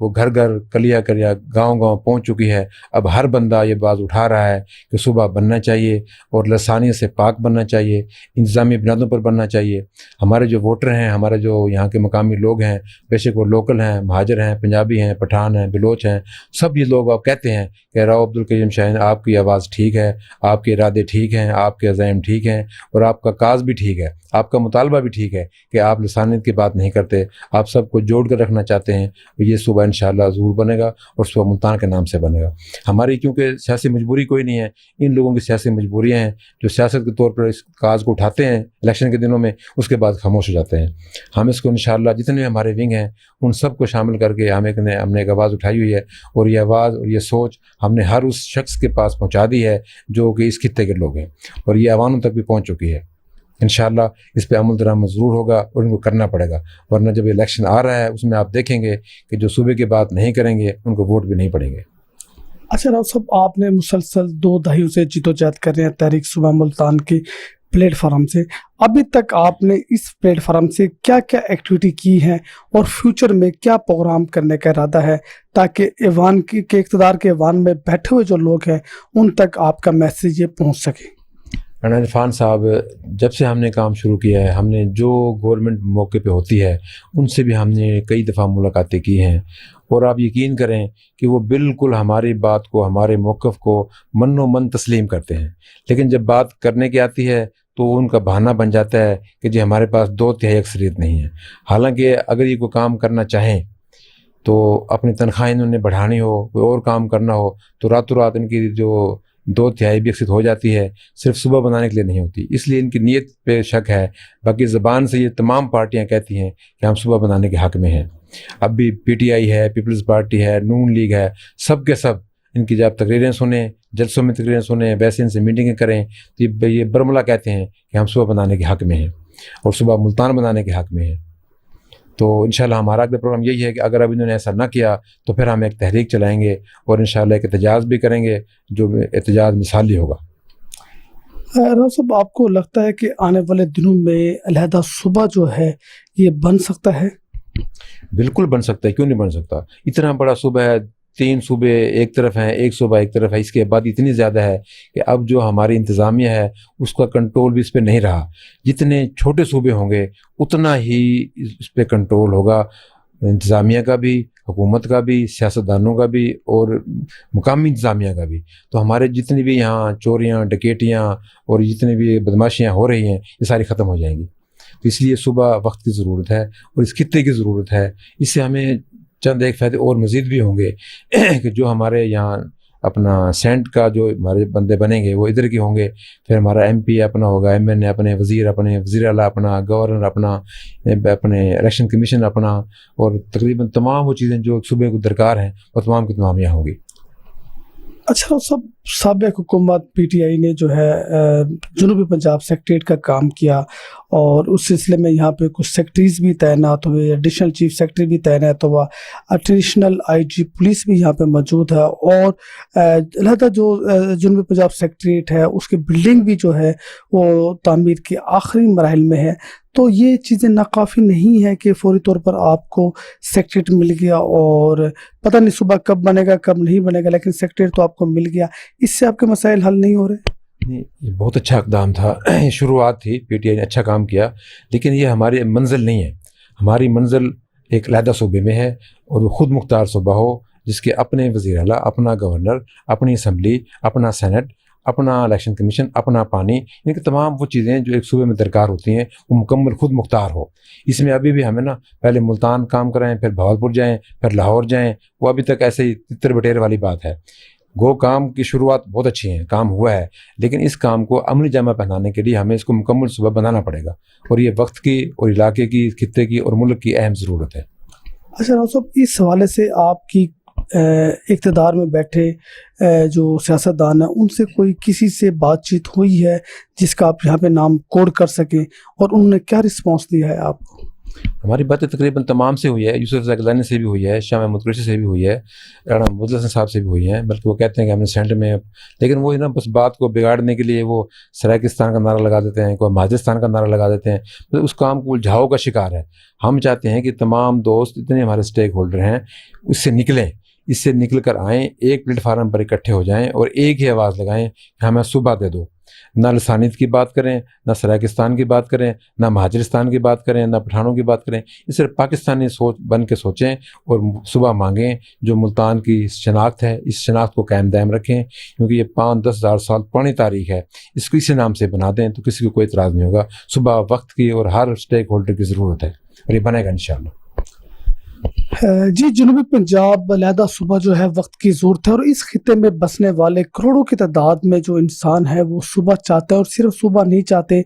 وہ گھر گھر کلیا کلیا گاؤں گاؤں پہنچ چکی ہے. اب ہر بندہ یہ باز اٹھا رہا ہے کہ صوبہ بننا چاہیے اور لسانیت سے پاک بننا چاہیے, انتظامی بنیادوں پر بننا چاہیے. ہمارے جو ووٹر ہیں, ہمارے جو یہاں کے مقامی لوگ ہیں, بے شک وہ لوکل ہیں, مہاجر ہیں, پنجابی ہیں, پٹھان ہیں, بلوچ ہیں, سب یہ لوگ اب کہتے ہیں کہ راؤ عبدالکریم شاہین آپ کی آواز ٹھیک ہے, آپ کے ارادے ٹھیک ہیں, آپ کے عزائم ٹھیک ہیں اور آپ کا کاز بھی ٹھیک ہے, آپ کا مطالبہ بھی ٹھیک ہے کہ آپ لسانیت کی بات نہیں کرتے, آپ سب کو جوڑ کر رکھنا چاہتے ہیں. یہ صوبہ انشاءاللہ ضرور بنے گا اور صوبہ ملتان کے نام سے بنے گا. ہماری کیونکہ سیاسی مجبوری کوئی نہیں ہے, ان لوگوں کی سیاسی مجبوریاں ہیں جو سیاست کے طور پر اس کاز کو اٹھاتے ہیں الیکشن کے دنوں میں, اس کے بعد خاموش ہو جاتے ہیں. ہم اس کو انشاءاللہ جتنے بھی ہمارے ونگ ہیں ان سب کو شامل کر کے ہم نے ایک آواز اٹھائی ہوئی ہے, اور یہ آواز اور یہ سوچ ہم نے ہر اس شخص کے پاس پہنچا دی ہے جو کہ اس خطے کے لوگ ہیں, اور یہ عواموں تک بھی پہنچ چکی ہے. انشاءاللہ اس پہ عمل درآمد ضرور ہوگا اور ان کو کرنا پڑے گا, ورنہ جب الیکشن آ رہا ہے اس میں آپ دیکھیں گے کہ جو صوبے کی بات نہیں کریں گے ان کو ووٹ بھی نہیں پڑیں گے. اچھا راؤ صاحب, آپ نے مسلسل 2 دہائیوں سے جدوجہد کر رہے ہیں تحریک صوبہ ملتان کی پلیٹ فارم سے. ابھی تک آپ نے اس پلیٹ فارم سے کیا کیا ایکٹیویٹی کی ہیں اور فیوچر میں کیا پروگرام کرنے کا ارادہ ہے تاکہ ایوان کے اقتدار کے ایوان میں بیٹھے ہوئے جو لوگ ہیں ان تک آپ کا میسیج یہ پہنچ سکے؟ عرفان صاحب, جب سے ہم نے کام شروع کیا ہے, ہم نے جو گورنمنٹ موقع پہ ہوتی ہے ان سے بھی ہم نے کئی دفعہ ملاقاتیں کی ہیں, اور آپ یقین کریں کہ وہ بالکل ہماری بات کو, ہمارے موقف کو من و من تسلیم کرتے ہیں. لیکن جب بات کرنے کی آتی ہے تو ان کا بہانہ بن جاتا ہے کہ جی ہمارے پاس 2/3 اکثریت نہیں ہے. حالانکہ اگر یہ کوئی کام کرنا چاہیں تو اپنی تنخواہ انہوں نے بڑھانی ہو, کوئی اور کام کرنا ہو, تو راتوں رات ان کی جو 2/3 بھی اکثریت ہو جاتی ہے, صرف صوبہ بنانے کے لیے نہیں ہوتی. اس لیے ان کی نیت پہ شک ہے. باقی زبان سے یہ تمام پارٹیاں کہتی ہیں کہ ہم صوبہ بنانے کے حق میں ہیں. اب بھی PTI ہے, پیپلز پارٹی ہے, نون لیگ ہے, سب کے سب ان کی جب تقریریں سنیں, جلسوں میں تقریریں سنیں, ویسے ان سے میٹنگیں کریں تو یہ برملا کہتے ہیں کہ ہم صوبہ بنانے کے حق میں ہیں اور صوبہ ملتان بنانے کے حق میں ہیں. تو انشاءاللہ ہمارا اگلا پروگرام یہی ہے کہ اگر اب انہوں نے ایسا نہ کیا تو پھر ہم ایک تحریک چلائیں گے اور انشاءاللہ ایک احتجاج بھی کریں گے جو احتجاج مثالی ہوگا. راؤ صاحب, آپ کو لگتا ہے کہ آنے والے دنوں میں علیحدہ صوبہ جو ہے یہ بن سکتا ہے؟ بالکل بن سکتا ہے, کیوں نہیں بن سکتا. اتنا بڑا صوبہ ہے, 3 صوبے ایک طرف ہیں, ایک صوبہ ایک طرف ہے, اس کے بعد اتنی زیادہ ہے کہ اب جو ہماری انتظامیہ ہے اس کا کنٹرول بھی اس پہ نہیں رہا. جتنے چھوٹے صوبے ہوں گے اتنا ہی اس پہ کنٹرول ہوگا, انتظامیہ کا بھی, حکومت کا بھی, سیاستدانوں کا بھی اور مقامی انتظامیہ کا بھی. تو ہمارے جتنی بھی یہاں چوریاں, ڈکیٹیاں اور جتنی بھی بدماشیاں ہو رہی ہیں یہ ساری ختم ہو جائیں گی. تو اس لیے صوبہ وقت کی ضرورت ہے اور اس خطے کی ضرورت ہے. اس سے ہمیں چند ایک فائدے اور مزید بھی ہوں گے کہ جو ہمارے یہاں اپنا سینٹ کا جو ہمارے بندے بنیں گے وہ ادھر کے ہوں گے, پھر ہمارا MP اپنا ہوگا, MN اپنے, وزیر اعلیٰ اپنا, گورنر اپنا, اپنے الیکشن کمیشن اپنا, اور تقریباً تمام وہ چیزیں جو صوبے کو درکار ہیں وہ تمام کی تمام یہاں ہوں گی. اچھا, سابق حکومت PTI نے جو ہے جنوبی پنجاب سیکٹریٹ کا کام کیا اور اس سلسلے میں یہاں پہ کچھ سیکٹریز بھی تعینات ہوئے, ایڈیشنل چیف سیکٹری بھی تعینات ہوا, ایڈیشنل IG پولیس بھی یہاں پہ موجود ہے, اور علیحدہ جو جنوبی پنجاب سیکٹریٹ ہے اس کی بلڈنگ بھی جو ہے وہ تعمیر کے آخری مراحل میں ہے. تو یہ چیزیں ناکافی نہیں ہے کہ فوری طور پر آپ کو سیکٹریٹ مل گیا اور پتہ نہیں صبح کب بنے گا کب نہیں بنے گا, لیکن سیکٹریٹ تو آپ کو مل گیا, اس سے آپ کے مسائل حل نہیں ہو رہے؟ نہیں, یہ بہت اچھا اقدام تھا, شروعات تھی, PTI نے اچھا کام کیا, لیکن یہ ہماری منزل نہیں ہے. ہماری منزل ایک علیحدہ صوبے میں ہے اور وہ خود مختار صوبہ ہو جس کے اپنے وزیر اعلیٰ, اپنا گورنر, اپنی اسمبلی, اپنا سینٹ, اپنا الیکشن کمیشن, اپنا پانی, یعنی کہ تمام وہ چیزیں جو ایک صوبے میں درکار ہوتی ہیں وہ مکمل خود مختار ہو. اس میں ابھی بھی ہمیں نا پہلے ملتان کام کرائیں, پھر بہاولپور جائیں, پھر لاہور جائیں, وہ ابھی تک ایسے ہی تتر بٹیر والی بات ہے. گو کام کی شروعات بہت اچھی ہیں, کام ہوا ہے, لیکن اس کام کو عملی جامہ پہنانے کے لیے ہمیں اس کو مکمل صوبہ بنانا پڑے گا, اور یہ وقت کی اور علاقے کی, خطے کی اور ملک کی اہم ضرورت ہے. اچھا راؤ صاحب, اس حوالے سے آپ کی اقتدار میں بیٹھے جو سیاستدان ہیں ان سے کوئی کسی سے بات چیت ہوئی ہے جس کا آپ یہاں پہ نام کوڈ کر سکیں, اور انہوں نے کیا رسپانس دیا ہے آپ کو؟ ہماری باتیں تقریباً تمام سے ہوئی ہے، یوسف رضا گیلانی سے بھی ہوئی ہے، شاہ محمود قریشی سے بھی ہوئی ہے، رانا محمود حسن صاحب سے بھی ہوئی ہیں، بلکہ وہ کہتے ہیں کہ ہم نے سینٹر میں، لیکن وہ نا بس بات کو بگاڑنے کے لیے وہ سرائکستان کا نعرہ لگا دیتے ہیں، کوئی مہاجرستان کا نعرہ لگا دیتے ہیں، اس کام کو الجھاؤ کا شکار ہے۔ ہم چاہتے ہیں کہ تمام دوست جتنے ہمارے اسٹیک ہولڈر ہیں اس سے نکلیں، اس سے نکل کر آئیں، ایک پلیٹ فارم پر اکٹھے ہو جائیں اور ایک ہی آواز لگائیں کہ ہمیں صوبہ دے دو۔ نہ لسانیت کی بات کریں، نہ سرائکستان کی بات کریں، نہ مہاجرستان کی بات کریں، نہ پٹھانوں کی بات کریں، اس صرف پاکستانی سوچ بن کے سوچیں اور صوبہ مانگیں جو ملتان کی شناخت ہے، اس شناخت کو قائم دائم رکھیں، کیونکہ یہ 5-10 ہزار سال پرانی تاریخ ہے، اس کو اسی نام سے بنا دیں تو کسی کو کوئی اعتراض نہیں ہوگا۔ صوبہ وقت کی اور ہر اسٹیک ہولڈر کی ضرورت ہے اور یہ بنے گا انشاءاللہ۔ جی، جنوبی پنجاب علیحدہ صوبہ جو ہے وقت کی ضرورت ہے، اور اس خطے میں بسنے والے کروڑوں کی تعداد میں جو انسان ہے وہ صوبہ چاہتے ہیں، اور صرف صوبہ نہیں چاہتے،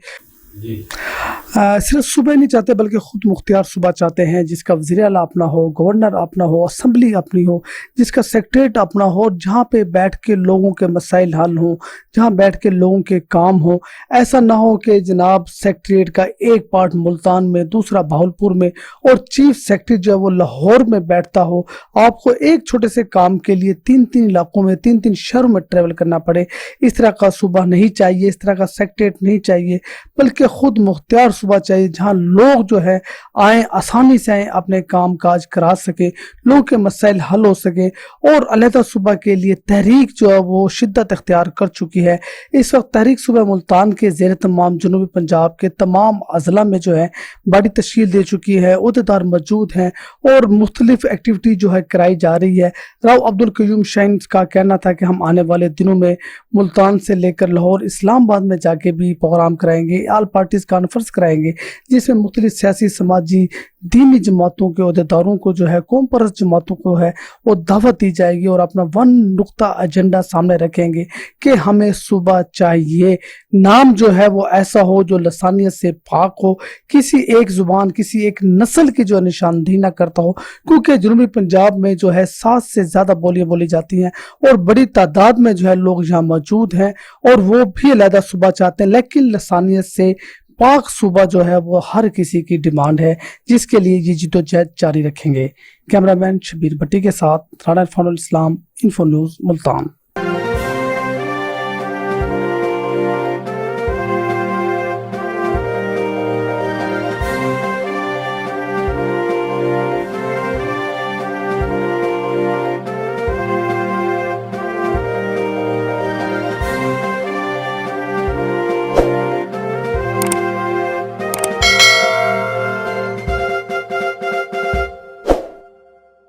صرف صوبہ نہیں چاہتے بلکہ خود مختار صوبہ چاہتے ہیں، جس کا وزیر اعلیٰ اپنا ہو، گورنر اپنا ہو، اسمبلی اپنی ہو، جس کا سیکریٹریٹ اپنا ہو، جہاں پہ بیٹھ کے لوگوں کے مسائل حل ہوں، جہاں بیٹھ کے لوگوں کے کام ہوں۔ ایسا نہ ہو کہ جناب سیکریٹریٹ کا ایک پارٹ ملتان میں، دوسرا بہاولپور میں، اور چیف سیکریٹری جو ہے وہ لاہور میں بیٹھتا ہو، آپ کو ایک چھوٹے سے کام کے لیے 3 علاقوں میں، 3 شہروں میں ٹریول کرنا پڑے۔ اس طرح کا صوبہ نہیں چاہیے، اس طرح کا سیکریٹریٹ نہیں چاہیے، بلکہ خود مختار صوبہ چاہیے، جہاں لوگ جو ہے آئیں، آسانی سے آئیں، اپنے کام کاج کرا سکیں، لوگوں کے مسائل حل ہو سکیں۔ اور علیحدہ صوبہ کے لیے تحریک جو ہے وہ شدت اختیار کر چکی ہے۔ اس وقت تحریک صوبہ ملتان کے زیر تمام جنوبی پنجاب کے تمام اضلاع میں جو ہے بڑی تشکیل دے چکی ہے، عہدیدار موجود ہیں اور مختلف ایکٹیویٹی جو ہے کرائی جا رہی ہے۔ راؤ عبدالقیوم شاہین کا کہنا تھا کہ ہم آنے والے دنوں میں ملتان سے لے کر لاہور، اسلام آباد میں جا کے بھی پروگرام کرائیں گے، آل پارٹیز کانفرنس کرائیں گے، جس میں مختلف سیاسی، سماجی، دینی جماعتوں کے عہدیداروں کو جو ہے، قوم پرست جماعتوں کو ہے وہ دعوت دی جائے گی، اور اپنا 1 نقطہ ایجنڈا سامنے رکھیں گے کہ ہمیں صوبہ چاہیے۔ نام جو ہے وہ ایسا ہو جو لسانیت سے پاک ہو، کسی ایک زبان، کسی ایک نسل کی جو نشاندہی نہ کرتا ہو، کیونکہ جنوبی پنجاب میں جو ہے 7 سے زیادہ بولیاں بولی جاتی ہیں، اور بڑی تعداد میں جو ہے لوگ یہاں موجود ہیں، اور وہ بھی علیحدہ صوبہ چاہتے ہیں، لیکن لسانیت سے پاک صوبہ جو ہے وہ ہر کسی کی ڈیمانڈ ہے، جس کے لیے یہ جدوجہد جاری رکھیں گے۔ کیمرہ مین شبیر بھٹی کے ساتھ رانا عرفان الاسلام، انفو نیوز، ملتان۔